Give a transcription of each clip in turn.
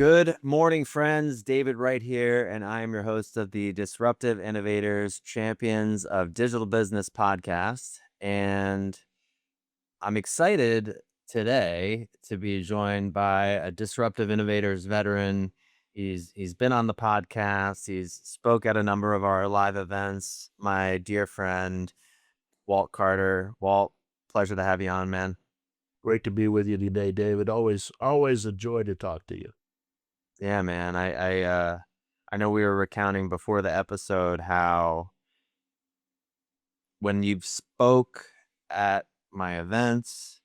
Good morning, friends. David Wright here, and I am your host of the Disruptive Innovators Champions of Digital Business podcast. And I'm excited today to be joined by a Disruptive Innovators veteran. He's been on the podcast. He's spoke at a number of our live events. My dear friend, Walt Carter. Walt, pleasure to have you on, man. Great to be with you today, David. Always a joy to talk to you. Yeah, man. I know we were recounting before the episode how when you've spoke at my events,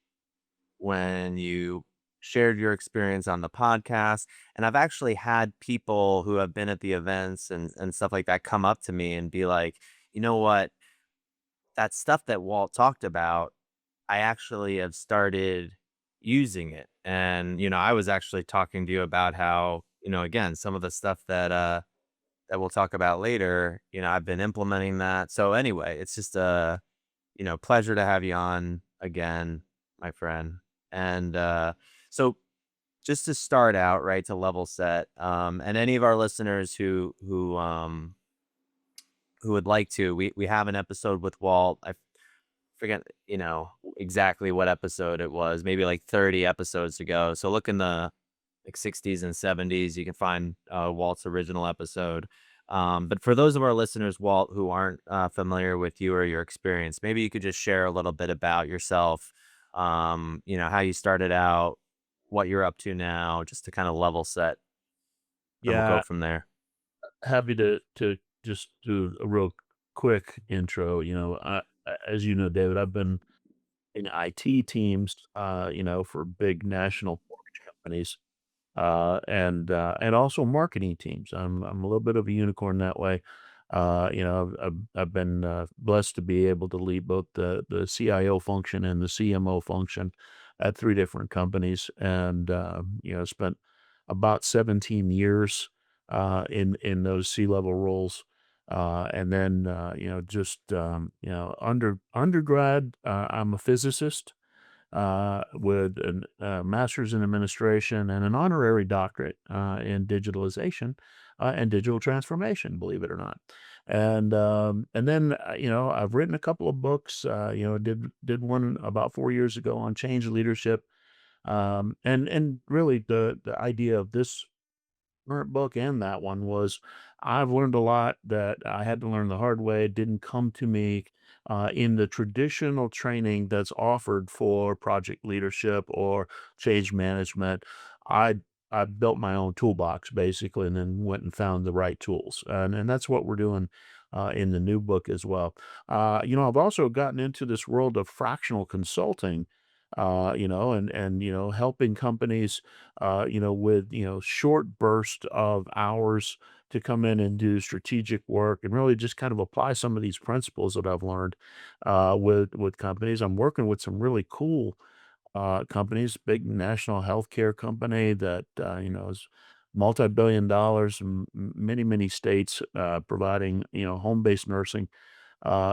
when you shared your experience on the podcast, and I've actually had people who have been at the events and stuff like that come up to me and be like, you know what, that stuff that Walt talked about, I actually have started using it. And, I was actually talking to you about how, again, some of the stuff that we'll talk about later, I've been implementing that. So anyway, it's just a, pleasure to have you on again, my friend. And so just to start out, right, to level set, and any of our listeners who would like to, we have an episode with Walt. I forget, exactly what episode it was, maybe like 30 episodes ago. So look in the like 60s and 70s, you can find Walt's original episode. But for those of our listeners, Walt, who aren't familiar with you or your experience, maybe you could just share a little bit about yourself, how you started out, what you're up to now, just to kind of level set, and we'll go Yeah, from there. happy to just do a real quick intro. As you know, David, I've been in IT teams, for big national mortgage companies, and also marketing teams. I'm a little bit of a unicorn that way. I've been blessed to be able to lead both the CIO function and the CMO function at three different companies, and spent about 17 years in those C-level roles. And then just undergrad, I'm a physicist with a master's in administration and an honorary doctorate in digitalization and digital transformation, believe it or not. And then I've written a couple of books. Did one about 4 years ago on change leadership. And really the idea of this current book and that one was I've learned a lot that I had to learn the hard way. It didn't come to me in the traditional training that's offered for project leadership or change management. I I built my own toolbox basically, and then went and found the right tools, and that's what we're doing in the new book as well. I've also gotten into this world of fractional consulting, and helping companies with, short burst of hours to come in and do strategic work and really just kind of apply some of these principles that I've learned with companies. I'm working with some really cool companies, big national healthcare company that is multi-billion dollars in many states providing home-based nursing.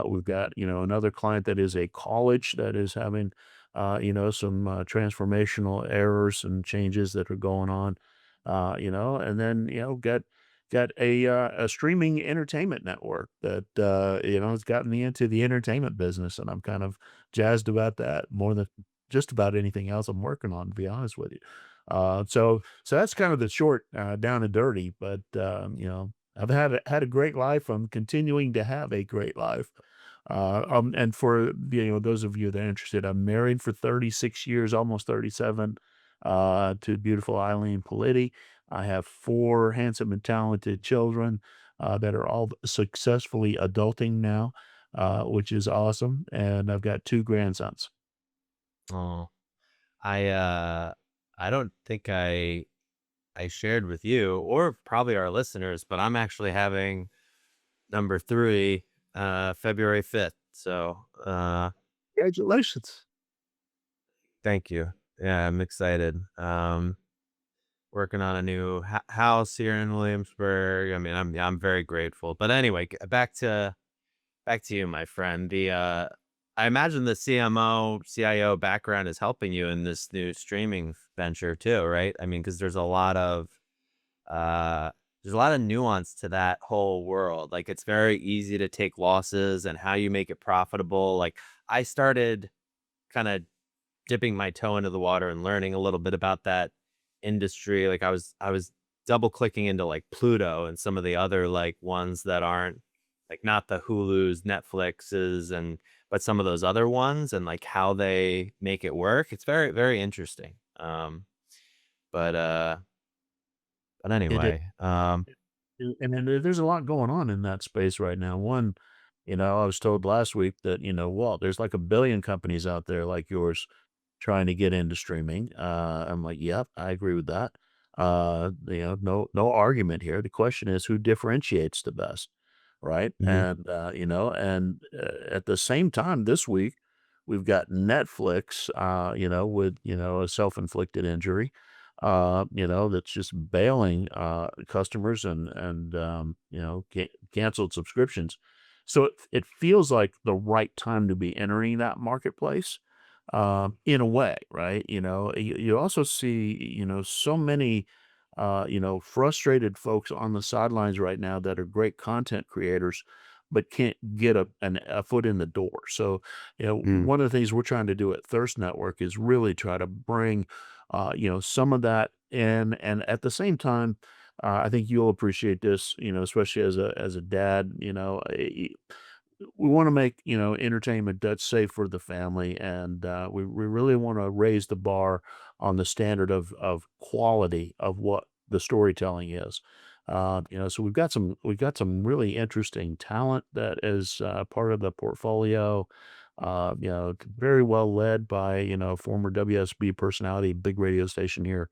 We've got, another client that is a college that is having, some transformational errors and changes that are going on, and then, got a streaming entertainment network that, has gotten me into the entertainment business. And I'm kind of jazzed about that more than just about anything else I'm working on, to be honest with you. So that's kind of the short, down and dirty, but, I've had a great life. I'm continuing to have a great life. And for those of you that are interested, I'm married for 36 years, almost 37, to beautiful Eileen Politi. I have four handsome and talented children that are all successfully adulting now, which is awesome. And I've got two grandsons. Oh, I I don't think I shared with you or probably our listeners, but I'm actually having number 3 February 5th. So, Congratulations. thank you. Yeah, I'm excited. Working on a new house here in Williamsburg. I mean, I'm very grateful. But anyway, back to you, my friend. The I imagine the CMO, CIO background is helping you in this new streaming venture too, right? I mean, because there's a lot of uh, there's a lot of nuance to that whole world. Like, it's very easy to take losses and how you make it profitable. Like, I started kind of dipping my toe into the water and learning a little bit about that industry. Like, I was double clicking into like Pluto and some of the other like ones that aren't like not the Hulu's, Netflix's, and but some of those other ones and like how they make it work. It's very, very interesting. But uh but It is. anyway, And then there's a lot going on in that space right now. One, I was told last week that, Walt, there's like a billion companies out there like yours trying to get into streaming. I'm like, yep, I agree with that. No argument here. The question is who differentiates the best, right? mhm. And at the same time this week, we've got Netflix, with, a self-inflicted injury, that's just bailing customers and canceled subscriptions. So it feels like the right time to be entering that marketplace, in a way, right? You also see, so many, frustrated folks on the sidelines right now that are great content creators, but can't get a foot in the door. So, Mm, one of the things we're trying to do at Thirst Network is really try to bring, some of that in, and at the same time, I think you'll appreciate this, especially as a dad. We want to make entertainment that's safe for the family, and we really want to raise the bar on the standard of quality of what the storytelling is. So we've got some really interesting talent that is part of the portfolio. Very well led by former WSB personality, big radio station here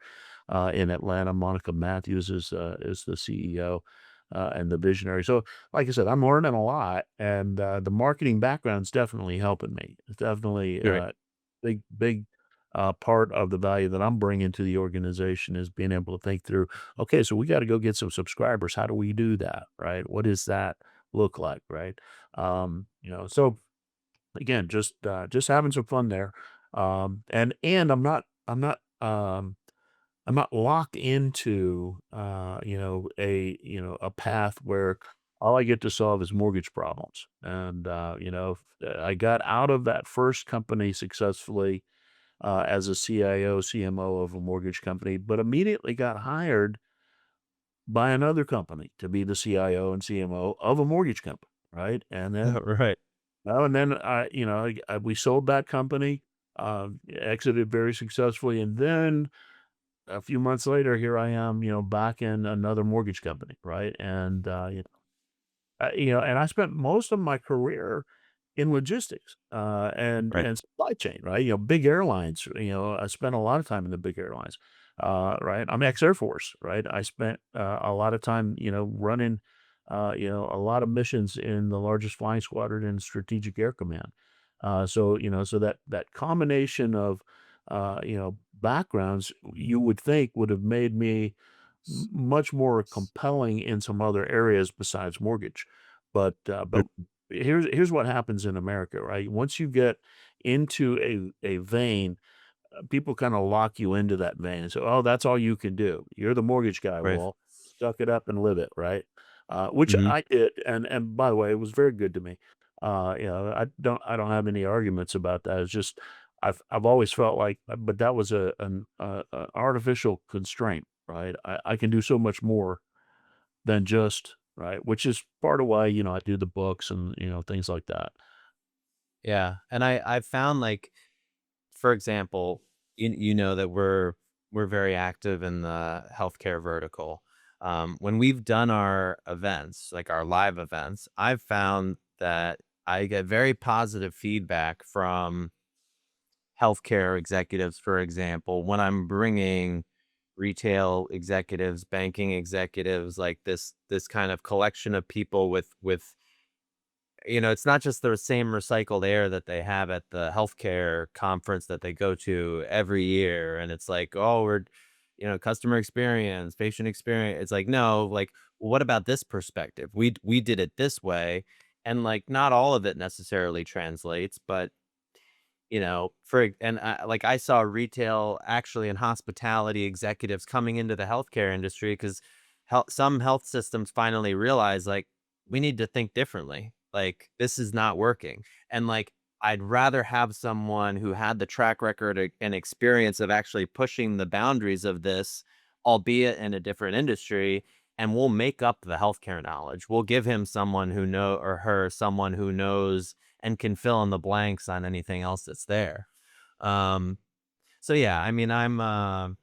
in Atlanta. Monica Matthews is the CEO and the visionary. So like I said, I'm learning a lot, and the marketing background's definitely helping me. It's definitely right. big part of the value that I'm bringing to the organization is being able to think through. Okay, so we got to go get some subscribers. How do we do that? Right? What does that look like? Right? So again, just having some fun there. And I'm not locked into, a path where all I get to solve is mortgage problems. And, I got out of that first company successfully as a CIO, CMO of a mortgage company, but immediately got hired by another company to be the CIO and CMO of a mortgage company. Right. And then, Right. we sold that company, exited very successfully. And then a few months later, here I am, back in another mortgage company, right? And and I spent most of my career in logistics and Right. and supply chain, right? Big airlines. I spent a lot of time in the big airlines, right? I'm ex Air Force, right? I spent a lot of time, running, a lot of missions in the largest flying squadron in Strategic Air Command. So that combination of backgrounds you would think would have made me much more compelling in some other areas besides mortgage. But here's what happens in America, right? Once you get into a vein, people kinda lock you into that vein and say, "Oh, that's all you can do. You're the mortgage guy, Right. Walt. Suck it up and live it," right? Which Mhm. I did, and by the way, it was very good to me. I don't have any arguments about that. It's just I've always felt like but that was a artificial constraint, right? I can do so much more than just right, which is part of why, I do the books and, things like that. Yeah, and I've found, like, for example, you know that we're very active in the healthcare vertical. When we've done our events, like our live events, I've found that I get very positive feedback from healthcare executives, for example, when I'm bringing retail executives, banking executives, like this kind of collection of people with it's not just the same recycled air that they have at the healthcare conference that they go to every year. And it's like, oh, we're, customer experience, patient experience. It's like, no, like, well, what about this perspective? We did it this way. And like, not all of it necessarily translates, but like I saw retail actually and hospitality executives coming into the healthcare industry because some health systems finally realize, like, we need to think differently. Like, this is not working. And like, I'd rather have someone who had the track record and experience of actually pushing the boundaries of this, albeit in a different industry, and we'll make up the healthcare knowledge. We'll give him someone who know or her someone who knows and can fill in the blanks on anything else that's there. Um, so yeah, I mean, I'm a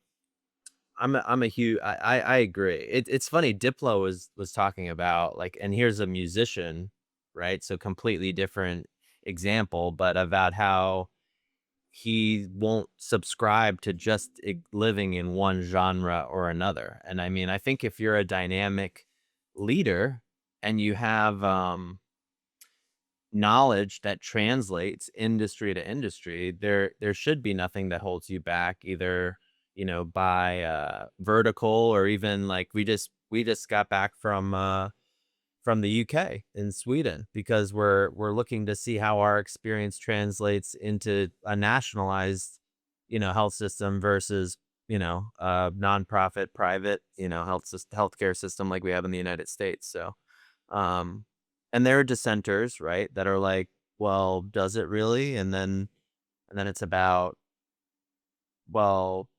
huge I agree. It's funny, Diplo was talking about, like, and here's a musician, right? So completely different example, but about how he won't subscribe to just living in one genre or another. And I mean, I think if you're a dynamic leader and you have knowledge that translates industry to industry, there should be nothing that holds you back either, by vertical or even like we just got back from the UK in Sweden because we're looking to see how our experience translates into a nationalized, health system versus, nonprofit private, healthcare system like we have in the United States. So um, and there are dissenters, right, that are like, "Well, does it really?" And then it's about, "Well,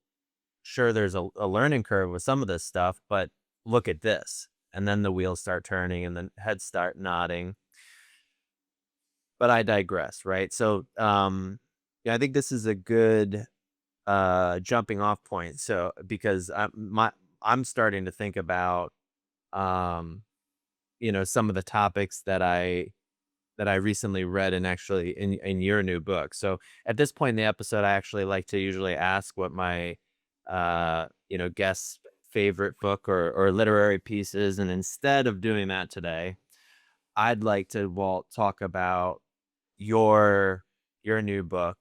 sure, there's a learning curve with some of this stuff, but look at this." And then the wheels start turning and then heads start nodding. But I digress, right? So, yeah, I think this is a good jumping off point. So because I'm starting to think about um, some of the topics that I recently read and actually in your new book. So at this point in the episode, I actually like to usually ask what my guest's favorite book or literary piece is, and instead of doing that today, I'd like to, Walt, talk about your your new book,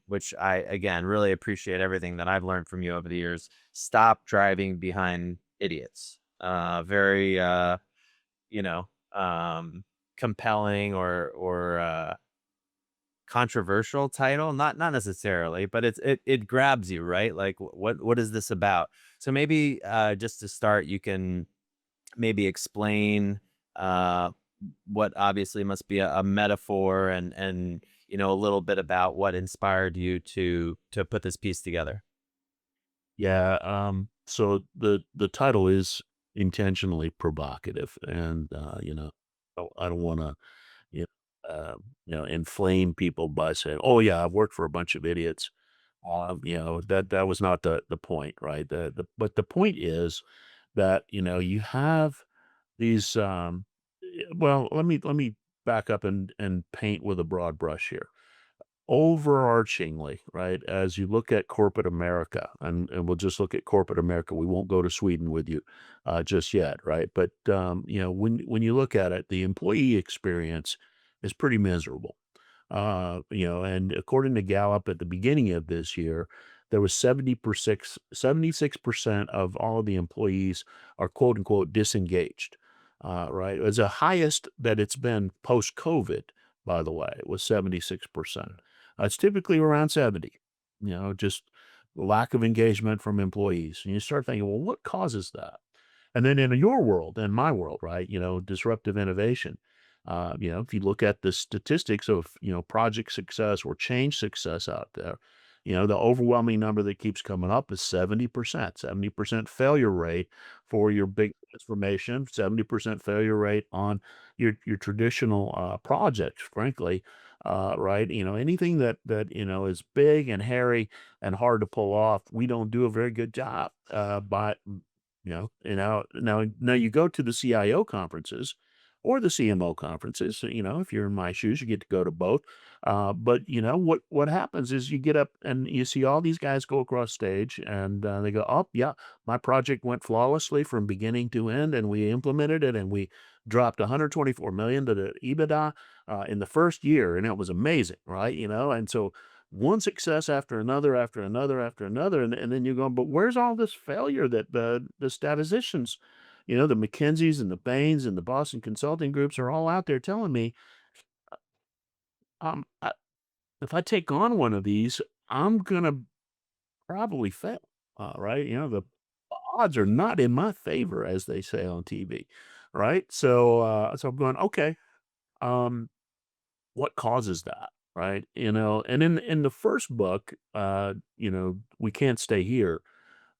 which I again really appreciate everything that I've learned from you over the years. Stop driving behind idiots. Very you know, compelling or controversial title. Not necessarily, but it grabs you, right? Like what is this about? So maybe just to start, you can maybe explain uh what obviously must be a metaphor and a little bit about what inspired you to put this piece together. Yeah, so the title is intentionally provocative, and I don't want to you inflame people by saying, "Oh yeah, I've worked for a bunch of idiots." That was not the point, right? But the point is that you have these. Well, let me back up and paint with a broad brush here. Overarchingly, right, as you look at corporate America, and we'll just look at corporate America, we won't go to Sweden with you, just yet, right? But, when you look at it, the employee experience is pretty miserable. And according to Gallup at the beginning of this year, there was 76% of all of the employees are quote unquote disengaged. Right. It's the highest that it's been post COVID, by the way, was 76%. It's typically around 70, just lack of engagement from employees. And you start thinking, well, what causes that? And then in your world and my world, right, disruptive innovation, if you look at the statistics of, project success or change success out there, the overwhelming number that keeps coming up is 70%, 70% failure rate for your big transformation, 70% failure rate on your traditional projects, frankly. Right. Anything that is big and hairy and hard to pull off, we don't do a very good job. But now you go to the CIO conferences or the CMO conferences. So, if you're in my shoes, you get to go to both. But what happens is you get up and you see all these guys go across stage, and they go, "Oh, yeah, my project went flawlessly from beginning to end, and we implemented it, and we dropped 124 million to the EBITDA in the first year, and it was amazing, right?" And so one success after another, after another, after another, and then you're going, but where's all this failure that the statisticians, the McKinseys and the Bains and the Boston Consulting Groups are all out there telling me, I, if I take on one of these, I'm gonna probably fail, right? The odds are not in my favor, as they say on TV, right? So I'm going, okay, um, what causes that, right? And in the first book, We Can't Stay Here,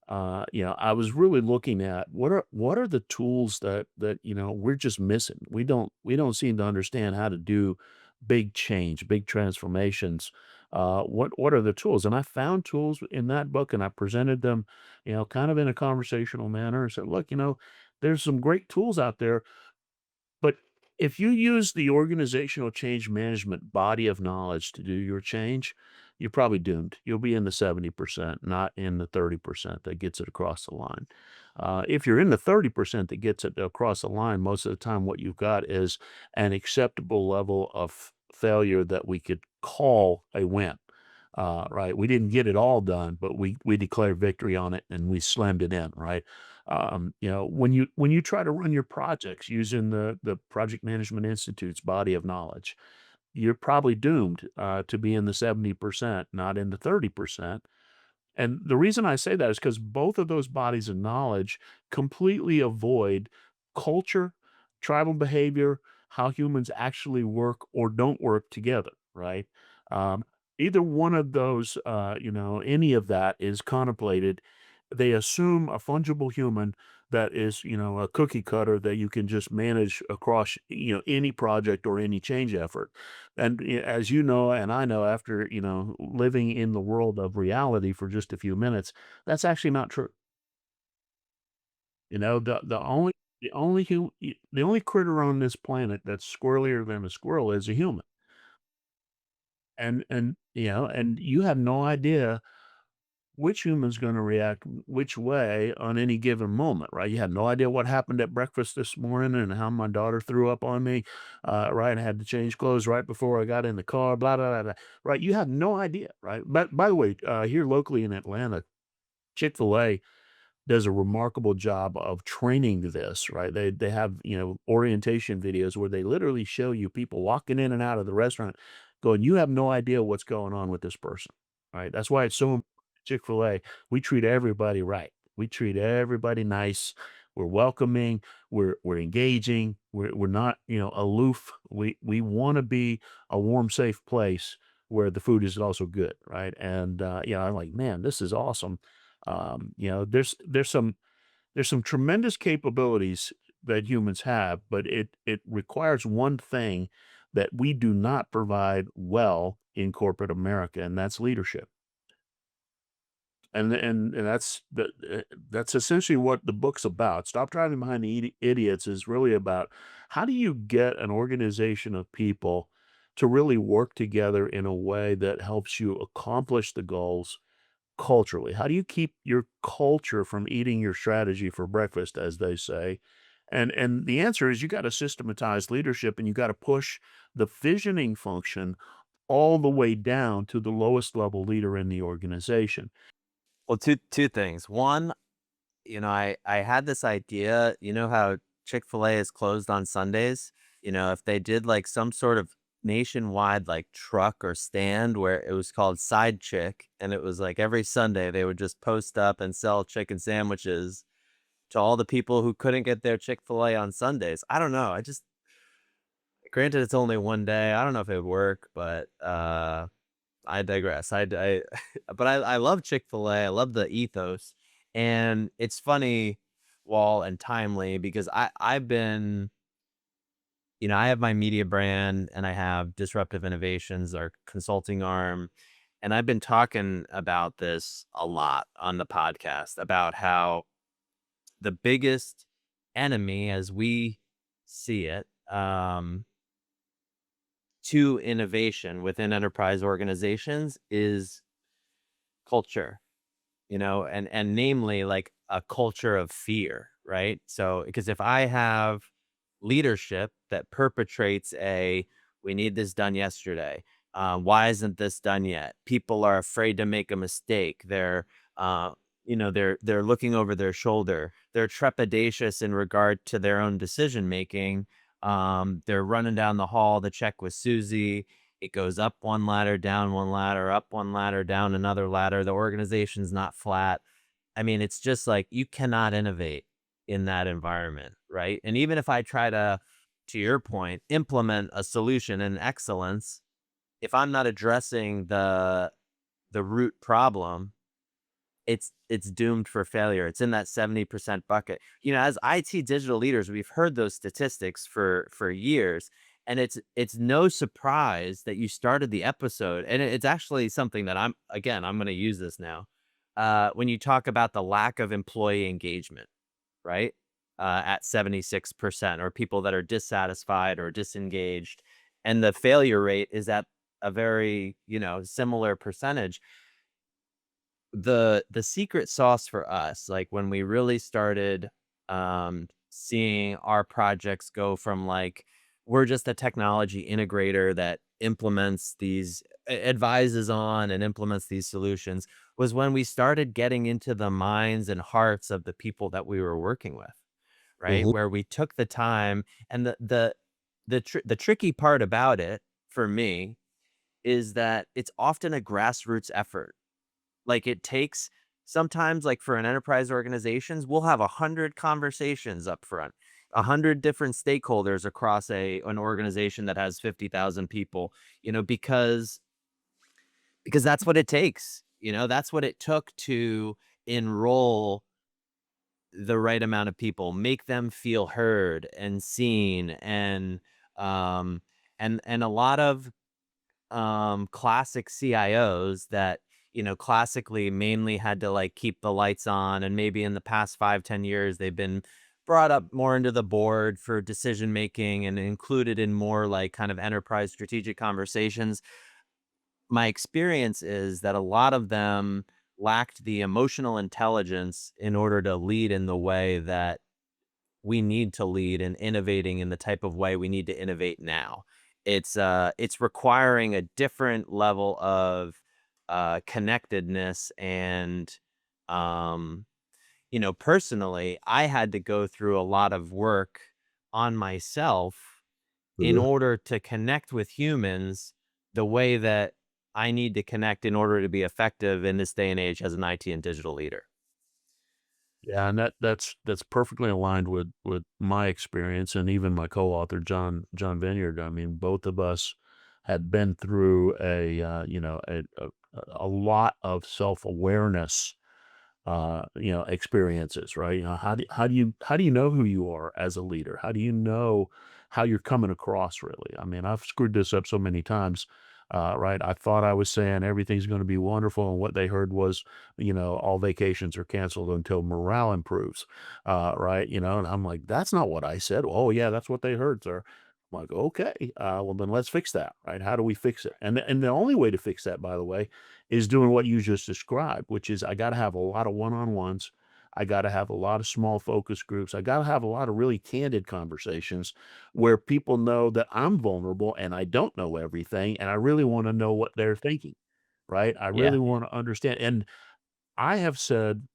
I was really looking at what are the tools that we're just missing. We don't seem to understand how to do big change, big transformations. What are the tools? And I found tools in that book, and I presented them, kind of in a conversational manner. And said, look, there's some great tools out there, but if you use the organizational change management body of knowledge to do your change, you're probably doomed. You'll be in the 70%, not in the 30% that gets it across the line. If you're in the 30% that gets it across the line, most of the time what you've got is an acceptable level of failure that we could call a win. Right. We didn't get it all done, but we declared victory on it and we slammed it in, right? When you try to run your projects using the Project Management Institute's body of knowledge, you're probably doomed to be in the 70%, not in the 30%. And the reason I say that is because both of those bodies of knowledge completely avoid culture, tribal behavior, how humans actually work or don't work together, right? Um, Either one of those, any of that is contemplated. They assume a fungible human that is, a cookie cutter that you can just manage across, any project or any change effort. And as you know, and I know after, living in the world of reality for just a few minutes, that's actually not true. The only critter on this planet that's squirrelier than a squirrel is a human. And you have no idea which human's gonna react which way on any given moment, right? You had no idea what happened at breakfast this morning and how my daughter threw up on me, right? I had to change clothes right before I got in the car, blah, blah, blah, blah, right? You have no idea, right? But by the way, here locally in Atlanta, Chick-fil-A does a remarkable job of training this, right? They have, orientation videos where they literally show you people walking in and out of the restaurant going, "You have no idea what's going on with this person." Right? That's why it's so important at Chick-fil-A, we treat everybody right. We treat everybody nice. We're welcoming, we're engaging, we're not, aloof. We wanna be a warm, safe place where the food is also good, right? And, I'm like, "Man, this is awesome." There's some tremendous capabilities that humans have, but it requires one thing that we do not provide well in corporate America, and that's leadership. And that's essentially what the book's about. Stop driving behind the idiots is really about how do you get an organization of people to really work together in a way that helps you accomplish the goals culturally? How do you keep your culture from eating your strategy for breakfast, as they say? And the answer is you got to systematize leadership and you got to push the visioning function all the way down to the lowest level leader in the organization. Well, two things. One, I had this idea, how Chick-fil-A is closed on Sundays? If they did like some sort of nationwide like truck or stand where it was called Side Chick, and it was like every Sunday they would just post up and sell chicken sandwiches to all the people who couldn't get their Chick-fil-A on Sundays. I don't know. Granted it's only one day. I don't know if it would work, but I digress. But I love Chick-fil-A. I love the ethos. And it's funny, Wall, and timely because I've been, I have my media brand and I have Disruptive Innovations, our consulting arm. And I've been talking about this a lot on the podcast about how the biggest enemy as we see it, to innovation within enterprise organizations is culture. And namely like a culture of fear, right? So because if I have leadership that perpetrates we need this done yesterday, why isn't this done yet? People are afraid to make a mistake. Uh they're looking over their shoulder. They're trepidatious in regard to their own decision making. They're running down the hall to check with Susie. It goes up one ladder, down one ladder, up one ladder, down another ladder. The organization's not flat. I mean, it's just like you cannot innovate in that environment, right? And even if I try to your point, implement a solution in excellence, if I'm not addressing the root problem, it's doomed for failure. It's in that 70% bucket. As IT digital leaders, we've heard those statistics for years, and it's no surprise that you started the episode, and it's actually something that I'm gonna use this now. When you talk about the lack of employee engagement, right? At 76%, or people that are dissatisfied or disengaged, and the failure rate is at a very, similar percentage. The secret sauce for us, like, when we really started, seeing our projects go from, like, we're just a technology integrator that implements these advises on and implements these solutions, was when we started getting into the minds and hearts of the people that we were working with, right? Mhm. Where we took the time, and the tricky part about it, for me, is that it's often a grassroots effort. Like, it takes sometimes, like, for an enterprise organizations, we'll have 100 conversations up front, 100 different stakeholders across an organization that has 50,000 people, because that's what it takes. That's what it took to enroll the right amount of people, make them feel heard and seen, um, and a lot of classic CIOs that, classically mainly had to, like, keep the lights on, and maybe in the past 5, 10 years, they've been brought up more into the board for decision making and included in more, like, kind of enterprise strategic conversations. My experience is that a lot of them lacked the emotional intelligence in order to lead in the way that we need to lead, and innovating in the type of way we need to innovate now. It's requiring a different level of connectedness, and um personally, I had to go through a lot of work on myself in Ugh. order to connect with humans the way that I need to connect in order to be effective in this day and age as an IT and digital leader. Yeah, and that's perfectly aligned with my experience and even my co-author John Vineyard. I mean, both of us had been through a lot of self-awareness experiences, right? How do you know who you are as a leader? How do you know how you're coming across really? I mean, I've screwed this up so many times. Right. I thought I was saying everything's going to be wonderful. And what they heard was, all vacations are canceled until morale improves. Right. And I'm like, that's not what I said. Oh, yeah, that's what they heard, sir. I'm like, okay, well, then let's fix that. Right. How do we fix it? And the only way to fix that, by the way, is doing what you just described, which is I gotta have a lot of one-on-ones. I gotta have a lot of small focus groups. I gotta have a lot of really candid conversations where people know that I'm vulnerable and I don't know everything, and I really wanna know what they're thinking, right? I Yeah. really wanna understand, and I have said,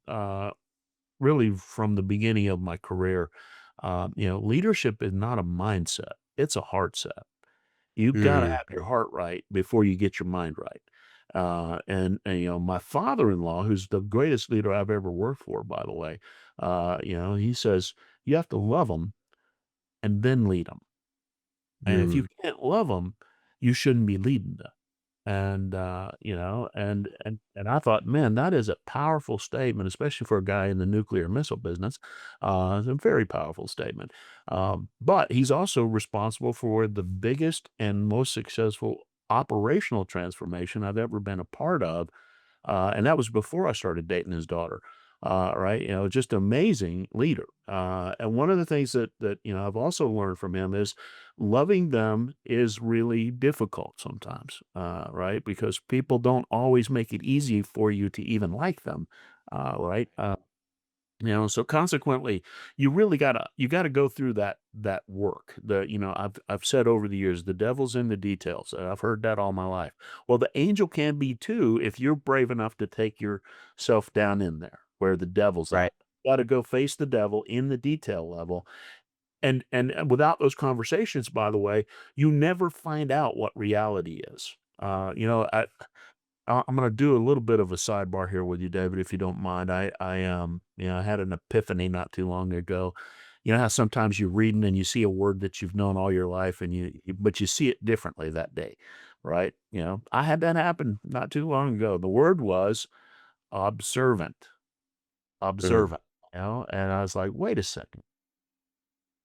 really from the beginning of my career, leadership is not a mindset, it's a heart set. You gotta Mm, have your heart right before you get your mind right. And my father-in-law, who's the greatest leader I've ever worked for, by the way, he says, "You have to love them and then lead them. And if you mm, can't love them, you shouldn't be leading them." And I thought, man, that is a powerful statement, especially for a guy in the nuclear missile business. It's a very powerful statement. But he's also responsible for the biggest and most successful operational transformation I've ever been a part of, and that was before I started dating his daughter. Right, just amazing leader. And one of the things that I've also learned from him is loving them is really difficult sometimes, right? Because people don't always make it easy for you to even like them, right? So consequently, you gotta go through that work. I've said over the years, the devil's in the details. And I've heard that all my life. Well, the angel can be too if you're brave enough to take yourself down in there where the devil's right. at. Got to go face the devil in the detail level. And without those conversations, by the way, you never find out what reality is. I'm gonna do a little bit of a sidebar here with you, David, if you don't mind. I had an epiphany not too long ago. You know how sometimes you're reading and you see a word that you've known all your life and but you see it differently that day, right? I had that happen not too long ago. The word was observant, Mm, observant, and I was like, wait a second.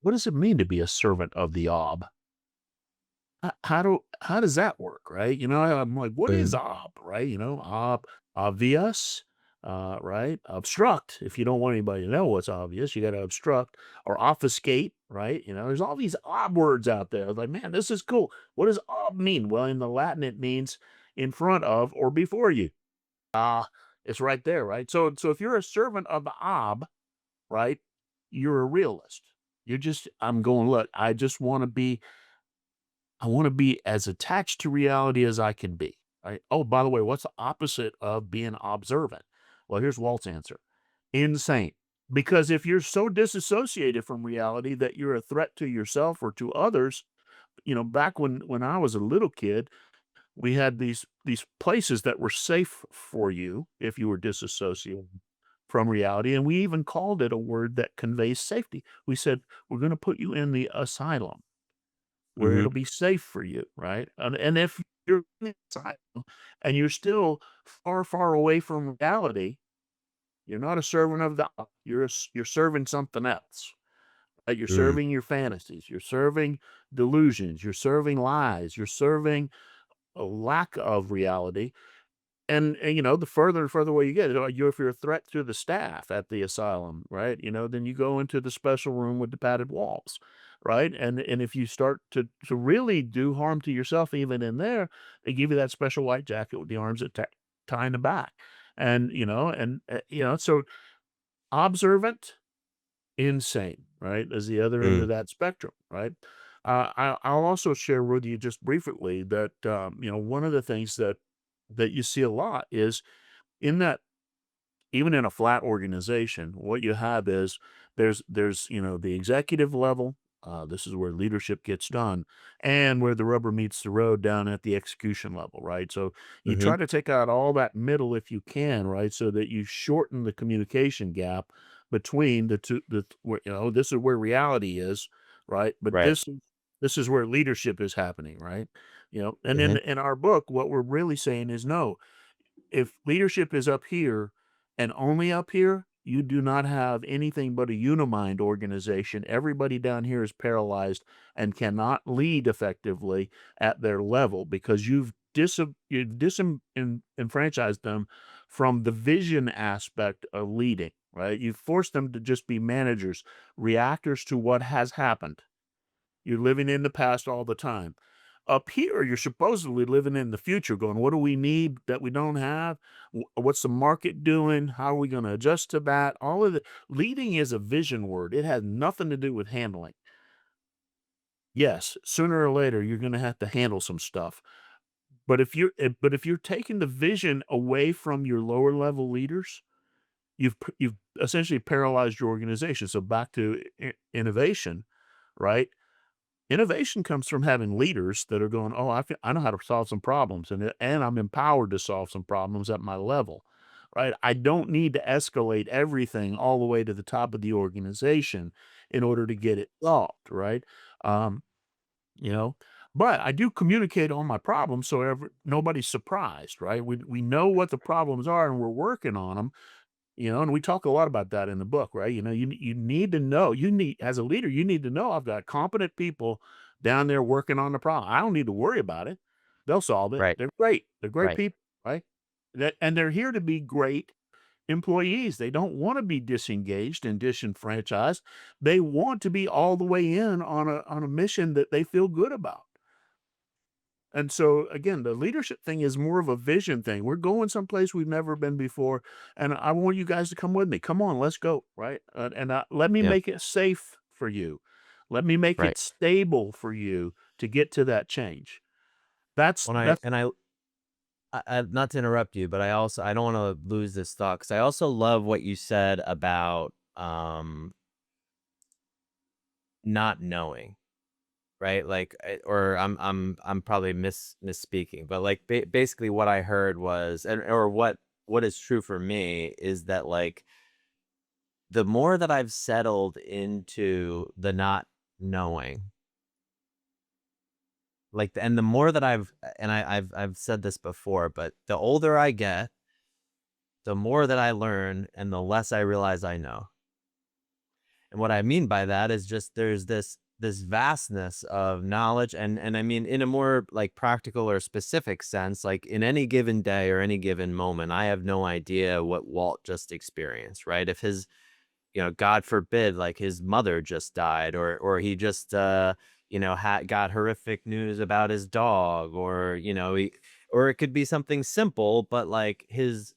What does it mean to be a servant of the ob? How does that work, right? I'm like, what is mm, right? Obvious, right? Obstruct. If you don't want anybody to know what's obvious, you got to obstruct or obfuscate, right? There's all these ob words out there. I was like, man, this is cool. What does ob mean? Well, in the Latin, it means in front of or before you. It's right there, right? So if you're a servant of the ob, right, you're a realist. I'm going, look, I want to be as attached to reality as I can be. Right. Oh, by the way, what's the opposite of being observant? Well, here's Walt's answer: insane. Because if you're so disassociated from reality that you're a threat to yourself or to others, back when I was a little kid, we had these places that were safe for you if you were disassociated from reality, and we even called it a word that conveys safety. We said, we're going to put you in the asylum where mhm, it'll be safe for you, right? And if you're inside and you're still far, far away from reality, you're not a servant of the you're serving something else. Right? You're mm, serving your fantasies, you're serving delusions, you're serving lies, you're serving a lack of reality, and the further and further away you get, if you're a threat to the staff at the asylum, right, then you go into the special room with the padded walls, right? And if you start to really do harm to yourself even in there, they give you that special white jacket with the arms that tie in the back. So observant, insane, right, is the other end mm, of that spectrum, right? I'll also share with you just briefly that, one of the things that you see a lot is in that even in a flat organization, what you have is there's the executive level. This is where leadership gets done, and where the rubber meets the road down at the execution level, right? So you mhm, try to take out all that middle if you can, right? So that you shorten the communication gap between the two. This is where reality is, right? But right, this is where leadership is happening, right? And mhm, in our book, what we're really saying is no, if leadership is up here and only up here, you do not have anything but a unimind organization. Everybody down here is paralyzed and cannot lead effectively at their level because you've disenfranchised them from the vision aspect of leading, right? You've forced them to just be managers, reactors to what has happened. You're living in the past all the time. Up here, you're supposedly living in the future going, "What do we need that we don't have? What's the market doing? How are we gonna adjust to that?" All of the leading is a vision word. It has nothing to do with handling. Yes, sooner or later, you're gonna have to handle some stuff. But if you're taking the vision away from your lower level leaders, you've essentially paralyzed your organization. So back to innovation, right? Innovation comes from having leaders that are going, "Oh, I know how to solve some problems, and I'm empowered to solve some problems at my level." Right? I don't need to escalate everything all the way to the top of the organization in order to get it solved, right? Um, you know, but I do communicate all my problems so nobody's surprised, right? We know what the problems are and we're working on them, and we talk a lot about that in the book, right? You need to know, you need as a leader, you need to know I've got competent people down there working on the problem. I don't need to worry about it. They'll solve it. right, They're great. They're great right. people, right? And they're here to be great employees. They don't want to be disengaged and disenfranchised. They want to be all the way in on a mission that they feel good about. And so again, the leadership thing is more of a vision thing. We're going someplace we've never been before, and I want you guys to come with me. Come on, let's go, right? And let me Yeah, make it safe for you. Let me make right. it stable for you to get to that change. That's When I that's and I not to interrupt you, but I don't wanna lose this thought because I also love what you said about, not knowing, right? Like, or I'm probably misspeaking, but like basically what I heard was, and or what is true for me is that like the more that I've settled into the not knowing, like, and the more that I've said this before, but the older I get, the more that I learn, and the less I realize I know. And what I mean by that is just there's this vastness of knowledge, and I mean in a more like practical or specific sense, like in any given day or any given moment, I have no idea what Walt just experienced, right? If his, God forbid, like his mother just died, or he just got horrific news about his dog, or or it could be something simple, but like his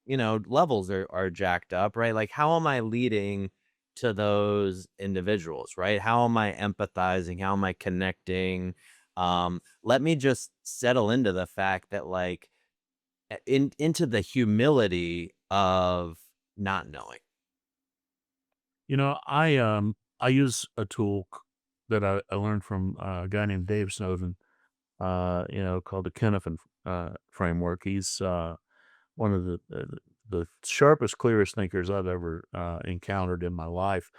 levels are jacked up, right? Like, how am I leading to those individuals, right? How am I empathizing? How am I connecting? Let me just settle into the fact that, like, into the humility of not knowing. I use a tool that I learned from a guy named Dave Snowden, called the Kenneth framework. He's one of the sharpest, clearest thinkers I've ever encountered in my life.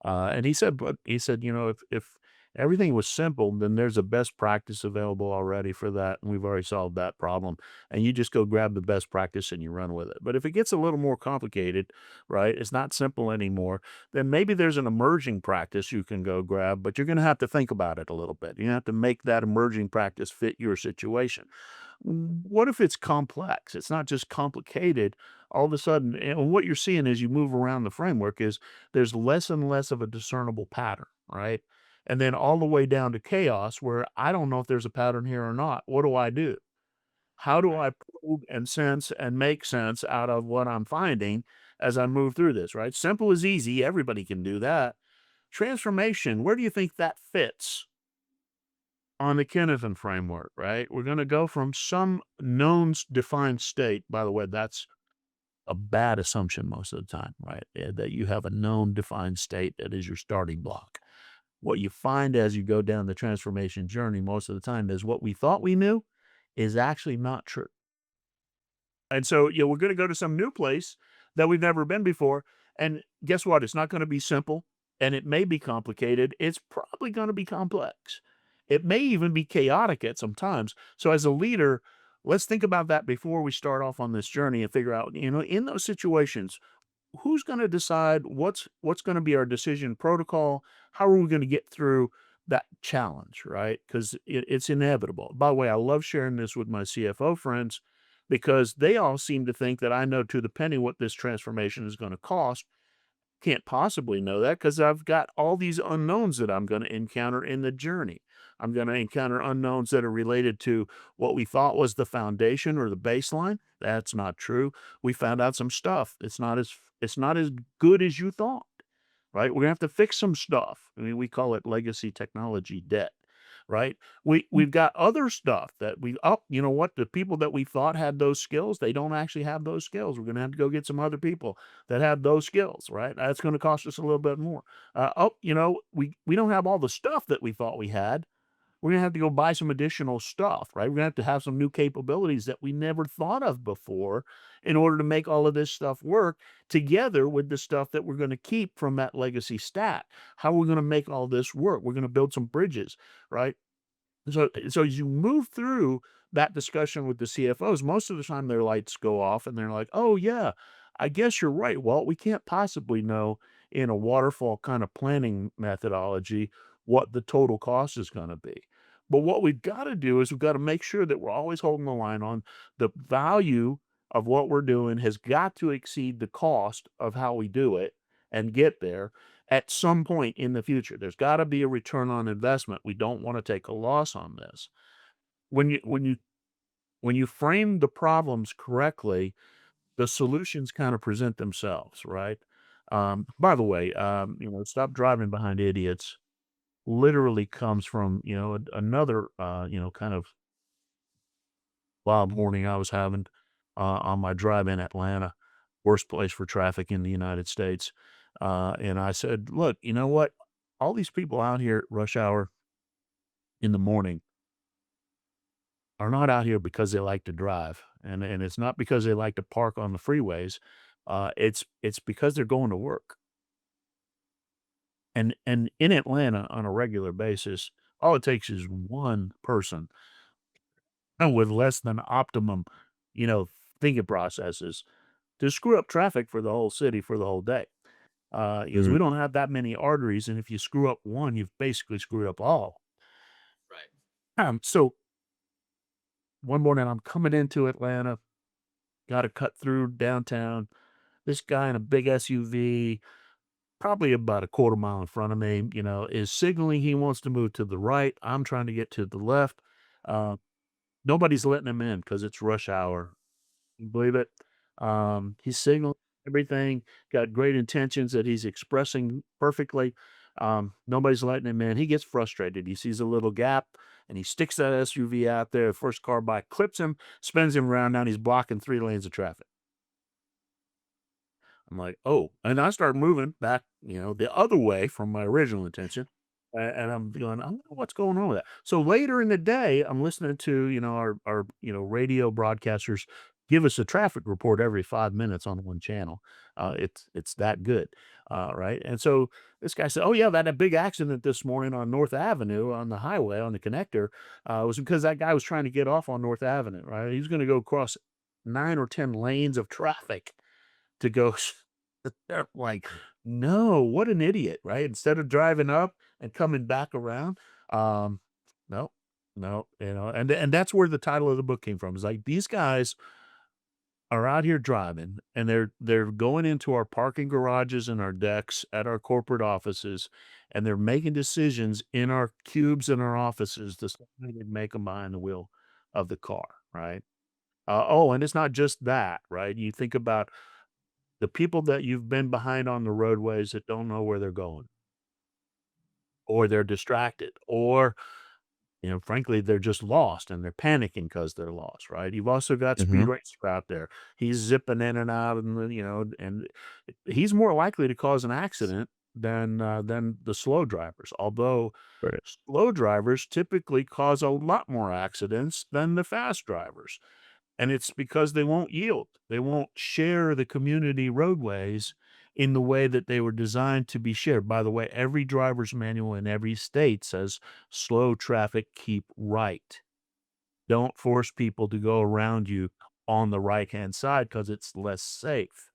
And he said, if everything was simple, then there's a best practice available already for that, and we've already solved that problem. And you just go grab the best practice and you run with it. But if it gets a little more complicated, right, it's not simple anymore. Then maybe there's an emerging practice you can go grab, but you're going to have to think about it a little bit. You have to make that emerging practice fit your situation. What if it's complex? It's not just complicated. All of a sudden, and what you're seeing as you move around the framework is there's less and less of a discernible pattern, right? And then all the way down to chaos where I don't know if there's a pattern here or not. What do I do? How do I Right. probe and sense and make sense out of what I'm finding as I move through this, right? Simple is easy. Everybody can do that. Transformation, where do you think that fits on the Kinnethan framework, right? We're going to go from some known defined state. By the way, that's a bad assumption most of the time, right? That you have a known defined state that is your starting block. What you find as you go down the transformation journey most of the time is what we thought we knew is actually not true. And so, we're gonna go to some new place that we've never been before, and guess what? It's not gonna be simple, and it may be complicated. It's probably gonna be complex. It may even be chaotic at some times. So as a leader, let's think about that before we start off on this journey and figure out, in those situations, who's going to decide what's going to be our decision protocol? How are we going to get through that challenge, right? Because it's inevitable. By the way, I love sharing this with my CFO friends because they all seem to think that I know to the penny what this transformation is going to cost. Can't possibly know that because I've got all these unknowns that I'm going to encounter in the journey. I'm going to encounter unknowns that are related to what we thought was the foundation or the baseline. That's not true. We found out some stuff. It's not as good as you thought, right? We're gonna have to fix some stuff. I mean, we call it legacy technology debt, right? We've got other stuff that you know what? The people that we thought had those skills, they don't actually have those skills. We're gonna have to go get some other people that have those skills, right? That's gonna cost us a little bit more. We don't have all the stuff that we thought we had. We're gonna have to go buy some additional stuff, right? We're gonna have some new capabilities that we never thought of before in order to make all of this stuff work together with the stuff that we're gonna keep from that legacy stack. How are we gonna make all this work? We're gonna build some bridges, right? So as you move through that discussion with the CFOs, most of the time their lights go off and they're like, "Oh yeah, I guess you're right. Well, we can't possibly know in a waterfall kind of planning methodology what the total cost is going to be." But what we've got to do is we've got to make sure that we're always holding the line on the value of what we're doing has got to exceed the cost of how we do it and get there at some point in the future. There's gotta be a return on investment. We don't wanna take a loss on this. When you frame the problems correctly, the solutions kinda present themselves, right? By the way, "Stop driving behind idiots" literally comes from, another, kind of wild morning I was having, on my drive in Atlanta, worst place for traffic in the United States. And I said, "Look, you know what? All these people out here at rush hour, in the morning are not out here because they like to drive, and it's not because they like to park on the freeways. It's because they're going to work. And in Atlanta on a regular basis, all it takes is one person and with less than optimum, you know, thinking processes to screw up traffic for the whole city for the whole day. Because Mhm. we don't have that many arteries, and if you screw up one, you've basically screwed up all. Right. So one morning I'm coming into Atlanta, got to cut through downtown. This guy in a big SUV, probably about a quarter mile in front of me, is signaling he wants to move to the right. I'm trying to get to the left. Uh, Nobody's letting him in because it's rush hour. You believe it? He's signaling everything, got great intentions that he's expressing perfectly. Nobody's letting him in. He gets frustrated. He sees a little gap and he sticks that SUV out there. First car by clips him, spins him around. Now he's blocking 3 lanes of traffic. I'm like, "Oh," and I start moving back, the other way from my original intention, and I'm going, "I wonder what's going on with that." So later in the day, I'm listening to, our radio broadcasters give us a traffic report every 5 minutes on one channel. It's that good, right? And so this guy said, "Oh, yeah, that a big accident this morning on North Avenue on the highway, on the connector, was because that guy was trying to get off on North Avenue, right? He was gonna go across 9 or 10 lanes of traffic to go they're like, "No, what an idiot," right? Instead of driving up and coming back around, um, no, no, and that's where the title of the book came from. It's like these guys are out here driving and they're going into our parking garages and our decks at our corporate offices, and they're making decisions in our cubes in our offices the same way they make them behind the wheel of the car, right? Oh, and it's not just that, right? You think about the people that you've been behind on the roadways that don't know where they're going, or they're distracted, or, frankly, they're just lost and they're panicking because 'cause they're lost, right? You've also got speed Mhm. racer out there. He's zipping in and out and and he's more likely to cause an accident than the slow drivers, although Right. slow drivers typically cause a lot more accidents than the fast drivers. And it's because they won't yield. They won't share the community roadways in the way that they were designed to be shared. By the way, every driver's manual in every state says slow traffic, keep right. Don't force people to go around you on the right hand side because it's less safe.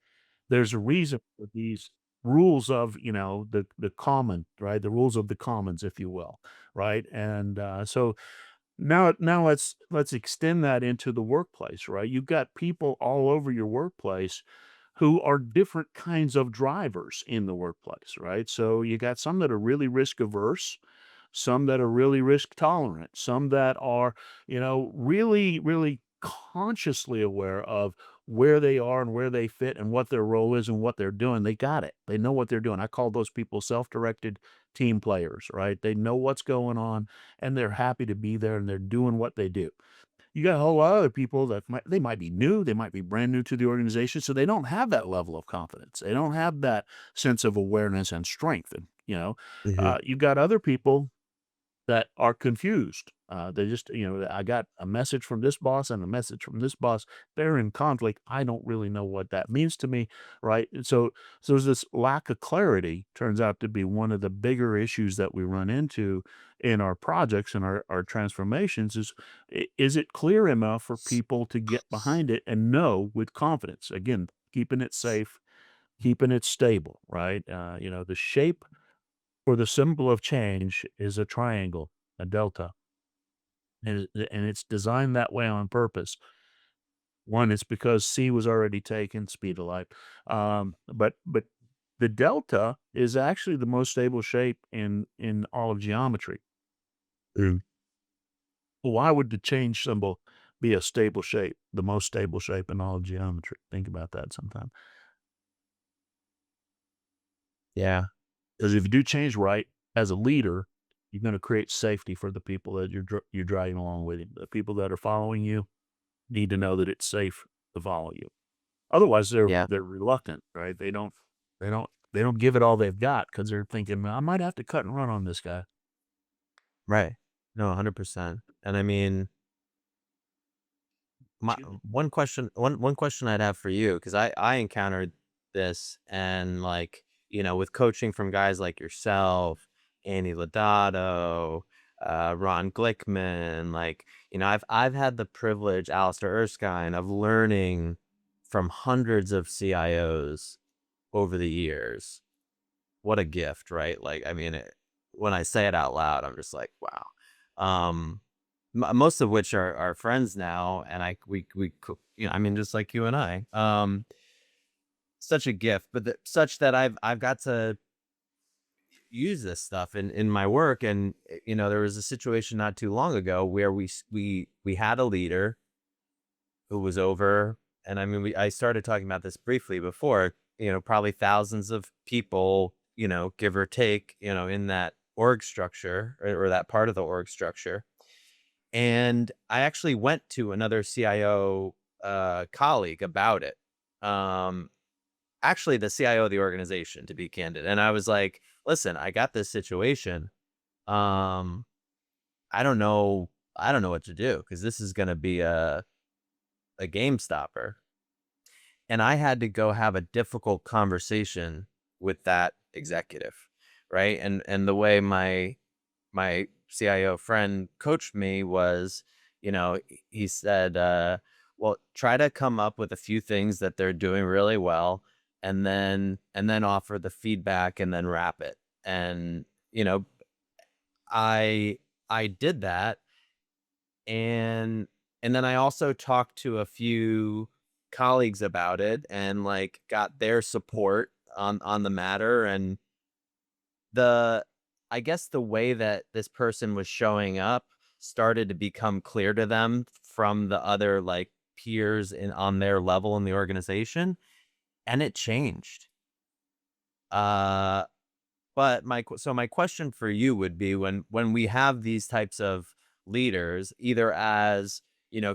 There's a reason for these rules of, the common, right? The rules of the commons, if you will, right? And so now let's extend that into the workplace, right? You've got people all over your workplace who are different kinds of drivers in the workplace, right? So you got some that are really risk averse, some that are really risk tolerant, some that are, really, really consciously aware of where they are and where they fit and what their role is and what they're doing. They got it. They know what they're doing. I call those people self-directed team players, right? They know what's going on and they're happy to be there and they're doing what they do. You got a whole lot of other people that might be new, they might be brand new to the organization, so they don't have that level of confidence. They don't have that sense of awareness and strength. And Mhm. you've got other people that are confused. They just, I got a message from this boss and a message from this boss. They're in conflict. I don't really know what that means to me, right? And so there's this lack of clarity turns out to be one of the bigger issues that we run into in our projects and our transformations is it clear enough for people to get behind it and know with confidence? Again, keeping it safe, keeping it stable, right? The shape for the symbol of change is a triangle, a delta, and it's designed that way on purpose. One, it's because C was already taken, speed of light. But the delta is actually the most stable shape in all of geometry. Mm. Why would the change symbol be a stable shape, the most stable shape in all of geometry? Think about that sometime. Yeah. Because if you do change right as a leader, you're going to create safety for the people that you're dragging along with you. The people that are following you need to know that it's safe to follow you. Otherwise, Yeah. they're reluctant, right? They don't give it all they've got because they're thinking, "I might have to cut and run on this guy." Right. No, 100%. And I mean, my Excuse me. one question I'd have for you, because I encountered this, and like, with coaching from guys like yourself, Annie Lodato, Ron Glickman, like, I've had the privilege, Alistair Erskine, of learning from hundreds of CIOs over the years. What a gift, right? Like, I mean, when I say it out loud, I'm just like, wow. Um, most of which are friends now, and I mean, just like you and I. Such a gift, but such that I've got to use this stuff in my work, and there was a situation not too long ago where we had a leader who was over, and I mean, I started talking about this briefly before, probably thousands of people, give or take, in that org structure, or that part of the org structure. And I actually went to another CIO colleague about it. Um, Actually, the CIO of the organization, to be candid. And I was like, listen, I got this situation. Um, I don't know. I don't know what to do, because this is going to be a game stopper. And I had to go have a difficult conversation with that executive, right? And the way my CIO friend coached me was, he said, well, try to come up with a few things that they're doing really well, and then offer the feedback, and then wrap it. And, I I did that, and then I also talked to a few colleagues about it, and like got their support on the matter. And the I guess the way that this person was showing up started to become clear to them from the other, like, peers on their level in the organization, and it changed. Uh But my question for you would be, when we have these types of leaders, either as,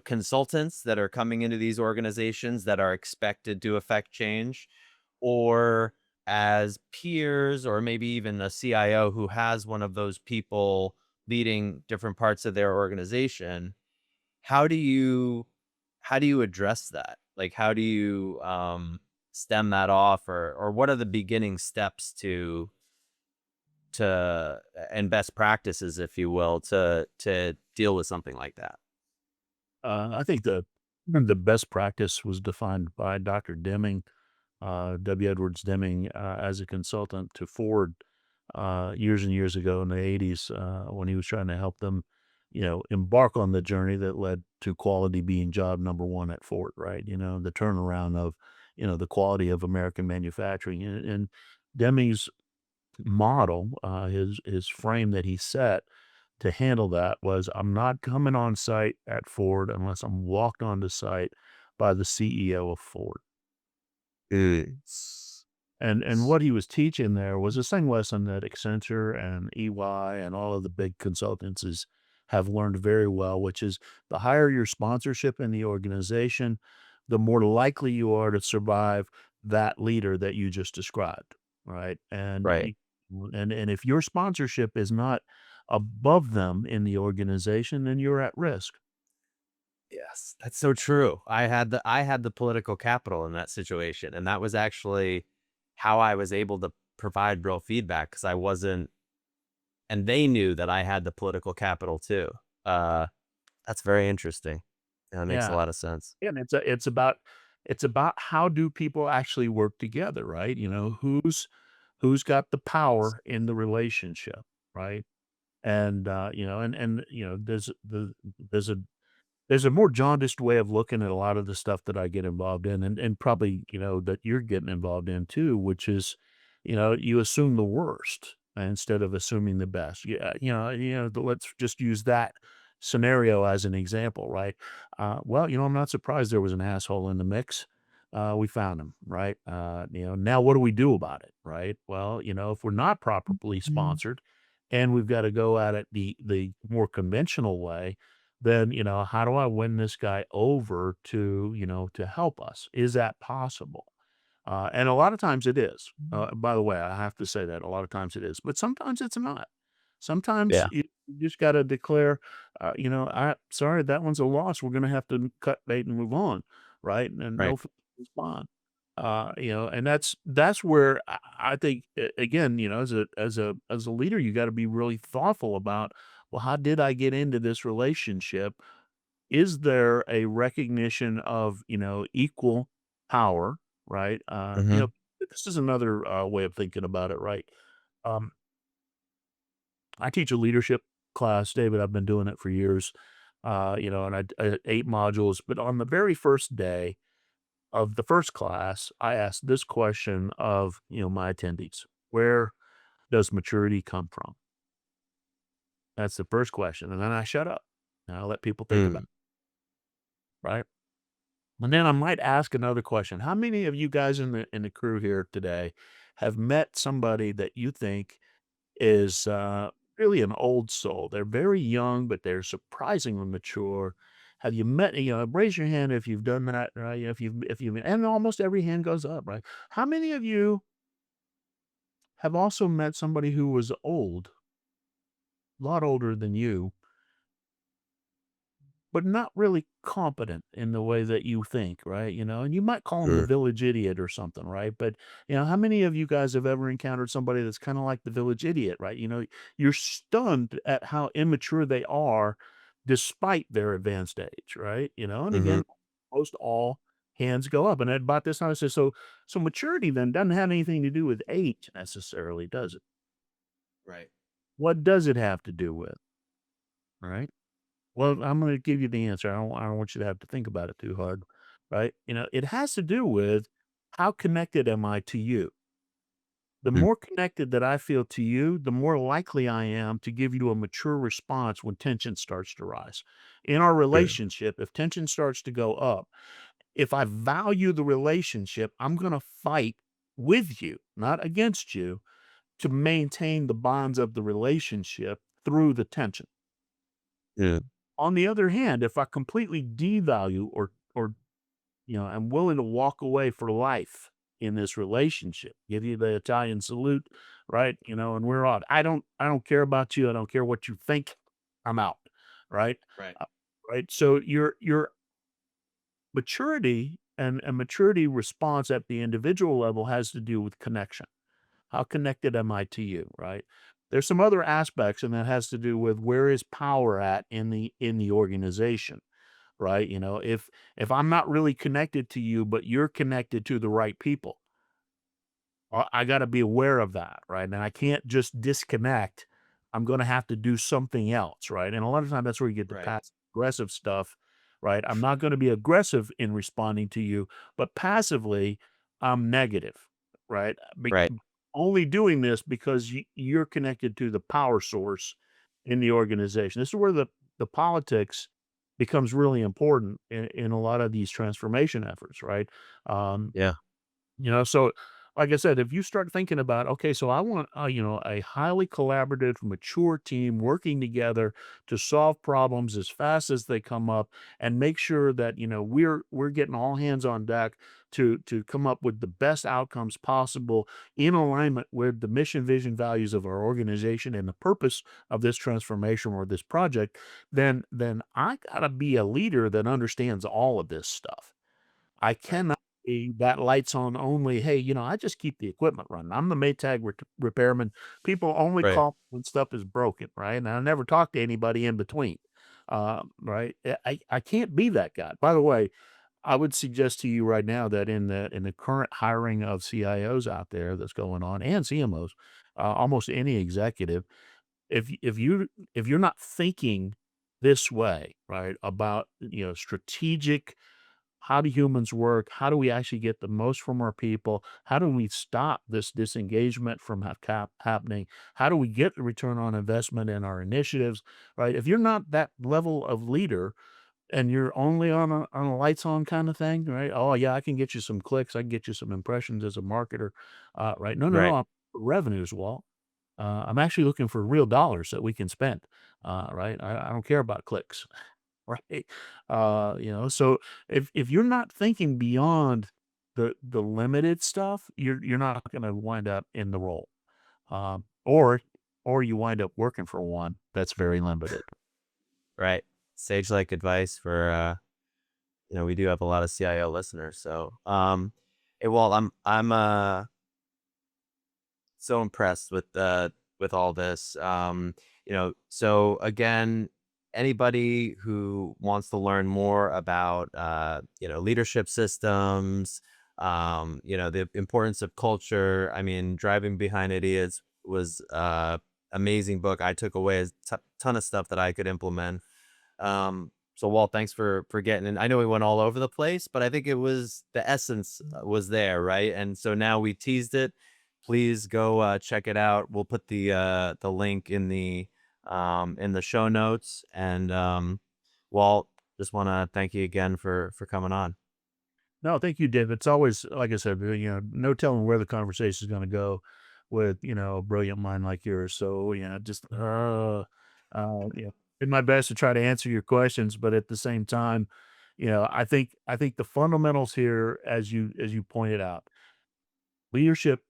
consultants that are coming into these organizations that are expected to affect change, or as peers, or maybe even a CIO who has one of those people leading different parts of their organization, how do you address that? Like, how do you stem that off, or what are the beginning steps and best practices, if you will, to deal with something like that? I think the best practice was defined by Dr. Deming, W. Edwards Deming, as a consultant to Ford years and years ago in the 80s when he was trying to help them, embark on the journey that led to quality being job number one at Ford, right? The turnaround of, the quality of American manufacturing. And Deming's model, his frame that he set to handle that was, I'm not coming on site at Ford unless I'm walked onto site by the CEO of Ford. It's And what he was teaching there was the same lesson that Accenture and EY and all of the big consultancies have learned very well, which is the higher your sponsorship in the organization, the more likely you are to survive that leader that you just described, right? right. And if your sponsorship is not above them in the organization, then you're at risk. Yes, that's so true. I had the political capital in that situation, and that was actually how I was able to provide real feedback, because I wasn't, and they knew that I had the political capital too. Uh, that's very interesting. That makes a Yeah. lot of sense. And it's about how do people actually work together, right? Who's got the power in the relationship, right? And there's a more jaundiced way of looking at a lot of the stuff that I get involved in, and probably, that you're getting involved in too, which is, you assume the worst instead of assuming the best. Yeah, let's just use that scenario as an example, right? Well, I'm not surprised there was an asshole in the mix. We found him, right? Now what do we do about it, right? Well, if we're not properly sponsored and we've got to go at it the more conventional way, then, how do I win this guy over to help us? Is that possible? And a lot of times it is. By the way, I have to say that a lot of times it is, but sometimes it's not. Sometimes Yeah. you just got to declare, I sorry, that one's a loss. We're going to have to cut bait and move on, right? And Right. no respond. And that's where I think again, as a leader, you got to be really thoughtful about, well, how did I get into this relationship? Is there a recognition of, equal power, right? Mhm. This is another way of thinking about it, right? Um, I teach a leadership class, David. I've been doing it for years, and I 8 modules. But on the very first day of the first class, I asked this question of my attendees: Where does maturity come from? That's the first question, and then I shut up and I let people think about Mm. it, right? And then I might ask another question. How many of you guys in the crew here today have met somebody that you think is really an old soul? They're very young, but they're surprisingly mature. Have you met? Raise your hand if you've done that. Right? If you've, and almost every hand goes up. Right? How many of you have also met somebody who was old, a lot older than you, but not really competent in the way that you think, right? And you might call him the Mm. village idiot or something, right? But, how many of you guys have ever encountered somebody that's kind of like the village idiot, right? You're stunned at how immature they are despite their advanced age, right? And Mhm. again, most all hands go up. And at about this time, I said, so maturity then doesn't have anything to do with age necessarily, does it? Right. What does it have to do with, right? Well, I'm gonna give you the answer. I don't want you to have to think about it too hard, right? It has to do with how connected am I to you? The Mm. more connected that I feel to you, the more likely I am to give you a mature response when tension starts to rise. In our Mm. relationship, if tension starts to go up, if I value the relationship, I'm going to fight with you, not against you, to maintain the bonds of the relationship through the tension. Mm. On the other hand, if I completely devalue or I'm willing to walk away for life in this relationship, give you the Italian salute, right? And we're on. I don't care about you. I don't care what you think. I'm out. Right. Right. Uh, right. So your maturity and a maturity response at the individual level has to do with connection. How connected am I to you? Right. There's some other aspects, and that has to do with where is power at in the organization, right? If I'm not really connected to you, but you're connected to the right people, I got to be aware of that, right? And I can't just disconnect. I'm going to have to do something else, right? And a lot of times that's where you get the Right. passive aggressive stuff, right? I'm not going to be aggressive in responding to you, but passively, I'm negative, right? Right. Only doing this because you're connected to the power source in the organization. This is where the politics becomes really important in a lot of these transformation efforts, right? Um, Yeah. so like I said, if you start thinking about, okay, so I want, a highly collaborative, mature team working together to solve problems as fast as they come up and make sure that, we're getting all hands on deck to come up with the best outcomes possible in alignment with the mission, vision, values of our organization and the purpose of this transformation or this project, then I gotta be a leader that understands all of this stuff. I Right. cannot be that lights on only, "Hey, I just keep the equipment running. I'm the Maytag repairman. People only Right. call when stuff is broken," right? And I never talk to anybody in between, right? I can't be that guy. By the way, I would suggest to you right now that in the current hiring of CIOs out there that's going on and CMOs, almost any executive, if you're not thinking this way, right, about, strategic how do humans work? How do we actually get the most from our people? How do we stop this disengagement from happening? How do we get the return on investment in our initiatives? Right? If you're not that level of leader and you're only on a lights on kind of thing, right? Oh yeah, I can get you some clicks. I can get you some impressions as a marketer, right? No, no, no. Right. I'm revenues, Walt. I'm actually looking for real dollars that we can spend, right? I don't care about clicks. Right? So if you're not thinking beyond the limited stuff, you're not gonna wind up in the role. Or or you wind up working for one that's very limited. Right. Sage-like advice for, we do have a lot of CIO listeners. So, hey, Walt, I'm so impressed with all this. So again, anybody who wants to learn more about leadership systems, the importance of culture. I mean, Driving Behind Idiots was amazing book. I took away a ton of stuff that I could implement. So Walt, thanks for getting in. I know we went all over the place, but I think it was the essence was there, right? And so now we teased it. Please go check it out. We'll put the link in the show notes. And Walt, just want to thank you again for coming on. No, thank you, Dave. It's always, like I said, no telling where the conversation is going to go with, a brilliant mind like yours. So, just, did my best to try to answer your questions, but at the same time, I think the fundamentals here, as you pointed out, leadership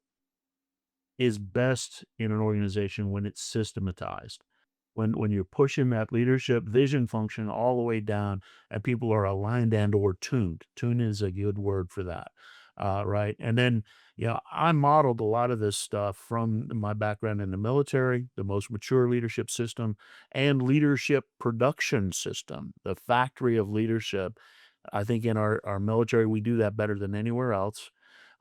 is best in an organization when it's systematized. When you're pushing that leadership vision function all the way down and people are aligned and or tuned. Tune is a good word for that. Right. And then, I modeled a lot of this stuff from my background in the military, the most mature leadership system, and leadership production system, the factory of leadership. I think in our military, we do that better than anywhere else.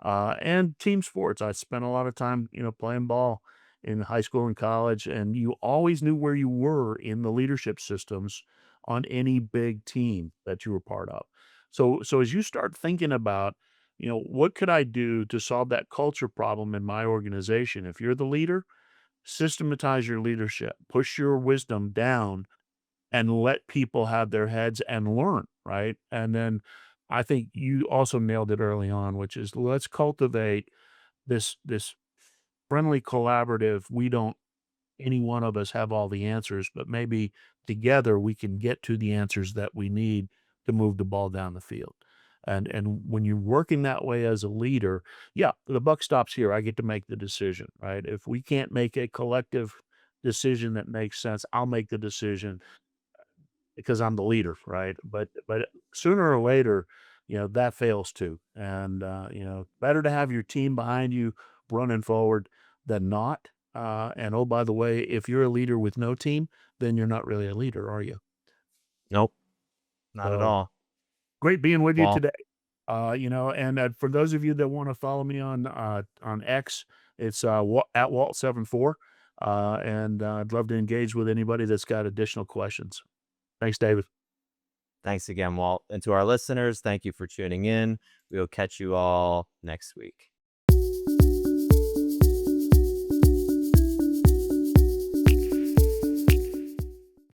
And team sports. I spent a lot of time, playing ball in high school and college, and you always knew where you were in the leadership systems on any big team that you were part of. So as you start thinking about, what could I do to solve that culture problem in my organization? If you're the leader, systematize your leadership, push your wisdom down and let people have their heads and learn, right? And then I think you also nailed it early on, which is let's cultivate this friendly collaborative. We don't any one of us have all the answers, but maybe together we can get to the answers that we need to move the ball down the field. And when you're working that way as a leader, yeah, the buck stops here. I get to make the decision, right? If we can't make a collective decision that makes sense, I'll make the decision because I'm the leader, right? But sooner or later, that fails too. And better to have your team behind you running forward than not. And oh, by the way, if you're a leader with no team, then you're not really a leader, are you? Nope, not at So all. great being with you Walt, today. And for those of you that want to follow me on X, it's at Walt74. And I'd love to engage with anybody that's got additional questions. Thanks, David. thanks again, Walt. And to our listeners, thank you for tuning in. We'll catch you all next week.